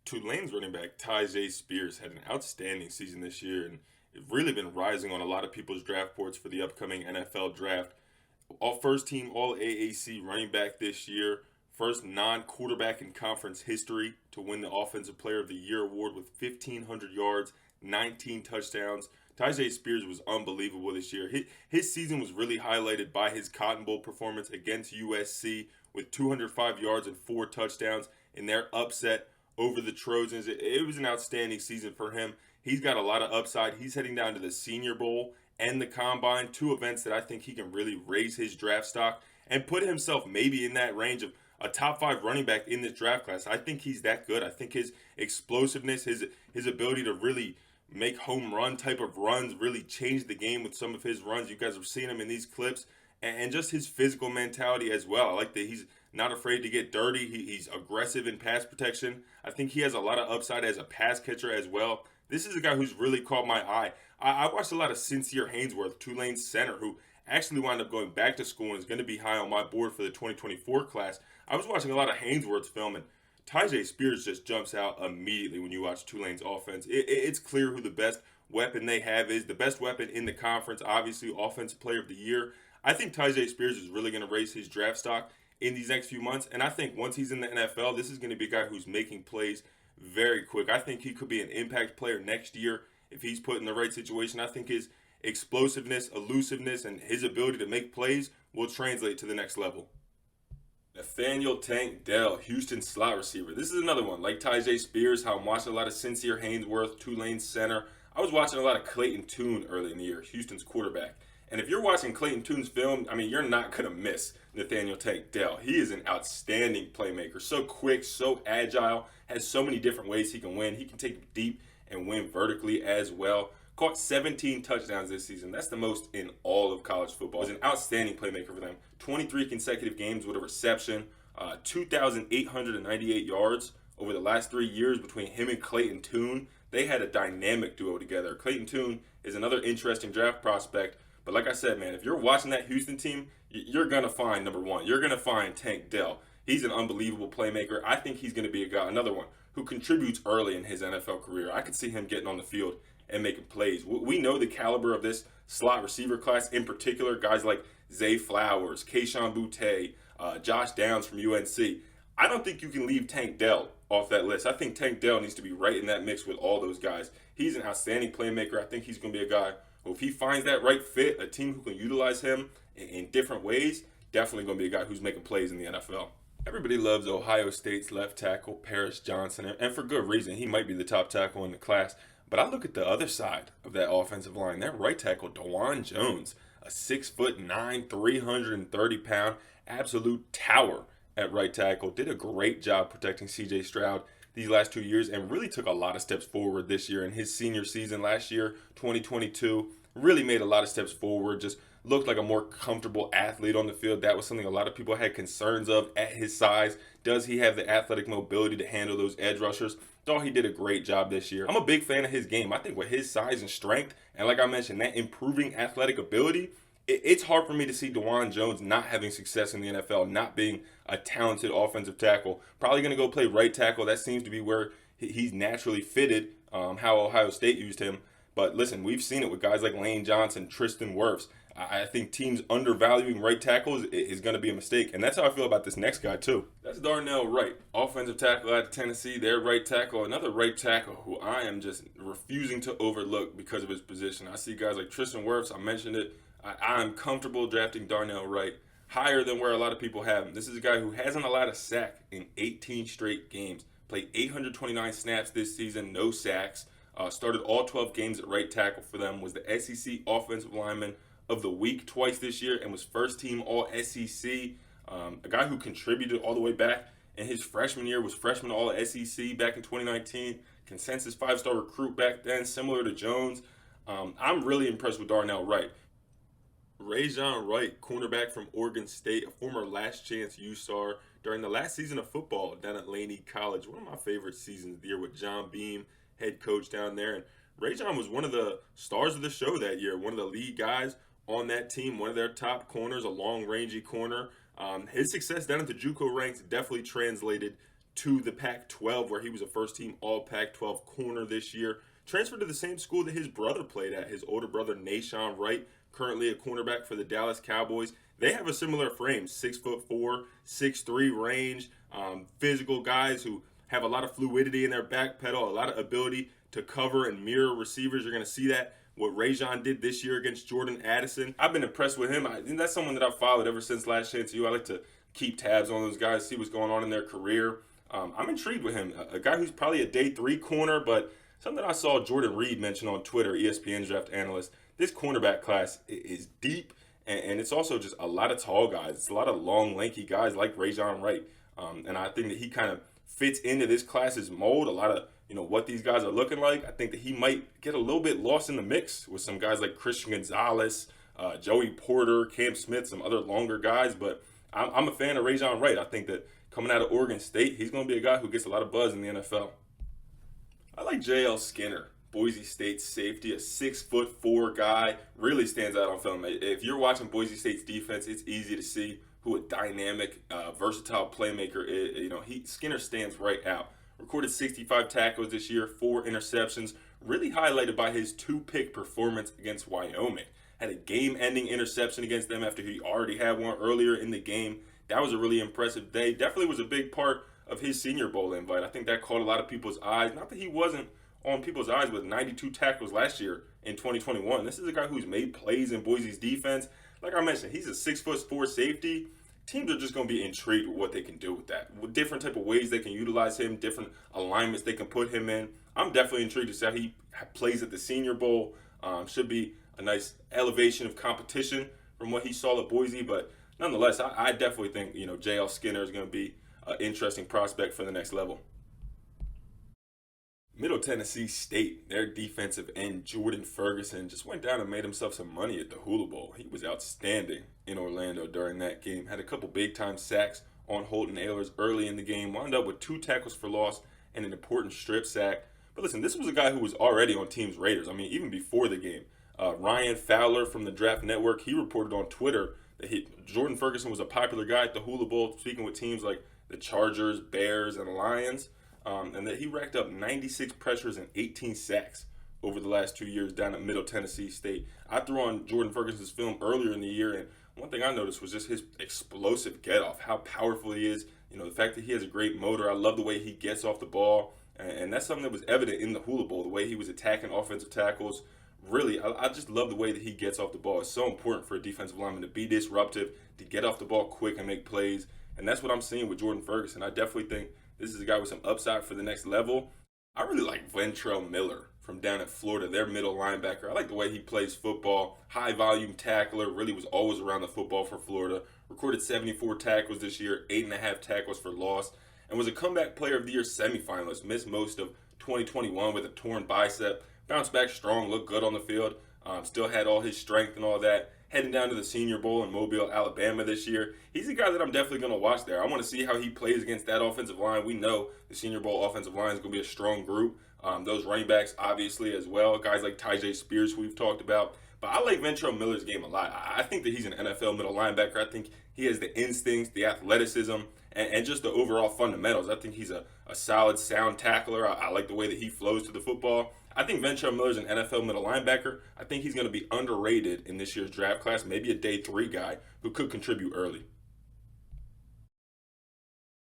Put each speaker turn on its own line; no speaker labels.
Tulane's running back Tyjae Spears had an outstanding season this year and it's really been rising on a lot of people's draft boards for the upcoming NFL draft. All first team All AAC running back this year, first non-quarterback in conference history to win the Offensive Player of the Year award with 1,500 yards, 19 touchdowns. Tyjae Spears was unbelievable this year. His season was really highlighted by his Cotton Bowl performance against USC with 205 yards and 4 touchdowns in their upset over the Trojans. It was an outstanding season for him. He's got a lot of upside. He's heading down to the Senior Bowl and the Combine, two events that I think he can really raise his draft stock and put himself maybe in that range of a top 5 running back in this draft class. I think he's that good. I think his explosiveness, his ability to really make home run type of runs, really change the game with some of his runs. You guys have seen him in these clips, and just his physical mentality as well. I like that he's not afraid to get dirty. He's aggressive in pass protection. I think he has a lot of upside as a pass catcher as well. This is a guy who's really caught my eye. I watched a lot of Sincere Haynesworth, Tulane center, who actually wound up going back to school and is going to be high on my board for the 2024 class. I was watching a lot of Haynesworth's film, and Tyjae Spears just jumps out immediately when you watch Tulane's offense. It's clear who the best weapon they have is. The best weapon in the conference, obviously, Offensive Player of the Year. I think Tyjae Spears is really going to raise his draft stock in these next few months. And I think once he's in the NFL, this is going to be a guy who's making plays very quick. I think he could be an impact player next year if he's put in the right situation. I think his explosiveness, elusiveness, and his ability to make plays will translate to the next level. Nathaniel Tank Dell, Houston slot receiver. This is another one. Like Tyjae Spears, how I'm watching a lot of Sincere Haynesworth, Tulane center. I was watching a lot of Clayton Tune early in the year, Houston's quarterback. And if you're watching Clayton Tune's film, I mean, you're not going to miss Nathaniel Tank Dell. He is an outstanding playmaker. So quick, so agile, has so many different ways he can win. He can take it deep and win vertically as well. Caught 17 touchdowns this season. That's the most in all of college football. He's an outstanding playmaker for them. 23 consecutive games with a reception, 2,898 yards over the last 3 years between him and Clayton Tune. They had a dynamic duo together. Clayton Tune is another interesting draft prospect. But like I said, man, if you're watching that Houston team, you're going to find number one. You're going to find Tank Dell. He's an unbelievable playmaker. I think he's going to be a guy, another one, who contributes early in his NFL career. I could see him getting on the field and making plays. We know the caliber of this slot receiver class, in particular, guys like Zay Flowers, Kayshon Boutte, Josh Downs from UNC. I don't think you can leave Tank Dell off that list. I think Tank Dell needs to be right in that mix with all those guys. He's an outstanding playmaker. I think he's going to be a guy who, if he finds that right fit, a team who can utilize him in different ways, definitely going to be a guy who's making plays in the NFL. Everybody loves Ohio State's left tackle, Paris Johnson, and for good reason. He might be the top tackle in the class. But I look at the other side of that offensive line. That right tackle, Dawand Jones, a 6'9", 330-pound, absolute tower at right tackle. Did a great job protecting C.J. Stroud these last 2 years and really took a lot of steps forward this year in his senior season last year, 2022. Really made a lot of steps forward, just looked like a more comfortable athlete on the field. That was something a lot of people had concerns of at his size. Does he have the athletic mobility to handle those edge rushers? Thought he did a great job this year. I'm a big fan of his game. I think with his size and strength, and like I mentioned, that improving athletic ability, it's hard for me to see Dawand Jones not having success in the NFL, not being a talented offensive tackle. Probably going to go play right tackle. That seems to be where he's naturally fitted, how Ohio State used him. But listen, we've seen it with guys like Lane Johnson, Tristan Wirfs. I think teams undervaluing right tackles is going to be a mistake. And that's how I feel about this next guy, too. That's Darnell Wright, offensive tackle out of Tennessee. Their right tackle, another right tackle who I am just refusing to overlook because of his position. I see guys like Tristan Wirfs. I mentioned it. I'm comfortable drafting Darnell Wright higher than where a lot of people have him. This is a guy who hasn't allowed a sack in 18 straight games. Played 829 snaps this season, no sacks. Started all 12 games at right tackle for them. Was the SEC offensive lineman of the week twice this year and was first team all SEC. A guy who contributed all the way back in his freshman year, was freshman all SEC back in 2019. Consensus 5-star recruit back then, similar to Jones. I'm really impressed with Darnell Wright. Rejzohn Wright, cornerback from Oregon State, a former last chance U-Star during the last season of football down at Laney College. One of my favorite seasons of the year with John Beam, head coach down there. And Rejzohn was one of the stars of the show that year, one of the lead guys on that team, one of their top corners, a long, rangy corner. His success down at the JUCO ranks definitely translated to the Pac-12, where he was a first-team All-Pac-12 corner this year. Transferred to the same school that his brother played at. His older brother, Wright, currently a cornerback for the Dallas Cowboys. They have a similar frame, 6'4", 6'3" range, physical guys who have a lot of fluidity in their back pedal, a lot of ability to cover and mirror receivers. You're going to see that, what Rejzohn did this year against Jordan Addison. I've been impressed with him. And that's someone that I've followed ever since last chance to you. I like to keep tabs on those guys, see what's going on in their career. I'm intrigued with him. A guy who's probably a day 3 corner, but something I saw Jordan Reed mention on Twitter, ESPN draft analyst, this cornerback class is deep, and it's also just a lot of tall guys. It's a lot of long, lanky guys like Rejzohn Wright. And I think that he kind of fits into this class's mold, a lot of what these guys are looking like. I think that he might get a little bit lost in the mix with some guys like Christian Gonzalez, Joey Porter, Cam Smith, some other longer guys, but I'm a fan of Rejzohn Wright. I think that coming out of Oregon State, he's going to be a guy who gets a lot of buzz in the NFL. I like J.L. Skinner, Boise State safety, a 6'4" guy, really stands out on film. If you're watching Boise State's defense, it's easy to see who a dynamic, versatile playmaker is. Skinner stands right out. Recorded 65 tackles this year, 4 interceptions, really highlighted by his 2-pick performance against Wyoming. Had a game-ending interception against them after he already had one earlier in the game. That was a really impressive day. Definitely was a big part of his Senior Bowl invite. I think that caught a lot of people's eyes. Not that he wasn't on people's eyes with 92 tackles last year in 2021. This is a guy who's made plays in Boise's defense. Like I mentioned, he's a 6'4" safety. Teams are just going to be intrigued with what they can do with that. With different type of ways they can utilize him, different alignments they can put him in. I'm definitely intrigued to see how he plays at the Senior Bowl. Should be a nice elevation of competition from what he saw at Boise. But nonetheless, I definitely think, J.L. Skinner is going to be an interesting prospect for the next level. Middle Tennessee State, their defensive end, Jordan Ferguson, just went down and made himself some money at the Hula Bowl. He was outstanding in Orlando during that game. Had a couple big-time sacks on Holton Ahlers early in the game. Wound up with 2 tackles for loss and an important strip sack. But listen, this was a guy who was already on teams' radars. I mean, even before the game. Ryan Fowler from the Draft Network, he reported on Twitter that Jordan Ferguson was a popular guy at the Hula Bowl, speaking with teams like the Chargers, Bears, and Lions. And that he racked up 96 pressures and 18 sacks over the last 2 years down at Middle Tennessee State. I threw on Jordan Ferguson's film earlier in the year, and one thing I noticed was just his explosive get-off, how powerful he is. The fact that he has a great motor. I love the way he gets off the ball, and that's something that was evident in the Hula Bowl, the way he was attacking offensive tackles. Really, I just love the way that he gets off the ball. It's so important for a defensive lineman to be disruptive, to get off the ball quick and make plays, and that's what I'm seeing with Jordan Ferguson. I definitely think this is a guy with some upside for the next level. I really like Ventrell Miller from down at Florida, their middle linebacker. I like the way he plays football. High volume tackler, really was always around the football for Florida. Recorded 74 tackles this year, 8.5 tackles for loss, and was a comeback player of the year semifinalist. Missed most of 2021 with a torn bicep. Bounced back strong, looked good on the field. Still had all his strength and all that. Heading down to the Senior Bowl in Mobile, Alabama this year. He's a guy that I'm definitely going to watch there. I want to see how he plays against that offensive line. We know the Senior Bowl offensive line is going to be a strong group. Those running backs, obviously, as well. Guys like Tyjae Spears, who we've talked about. But I like Ventrell Miller's game a lot. I think that he's an NFL middle linebacker. I think he has the instincts, the athleticism, and just the overall fundamentals. I think he's a solid, sound tackler. I like the way that he flows to the football. I think Ventrell Miller's an NFL middle linebacker. I think he's going to be underrated in this year's draft class, maybe a day 3 guy who could contribute early.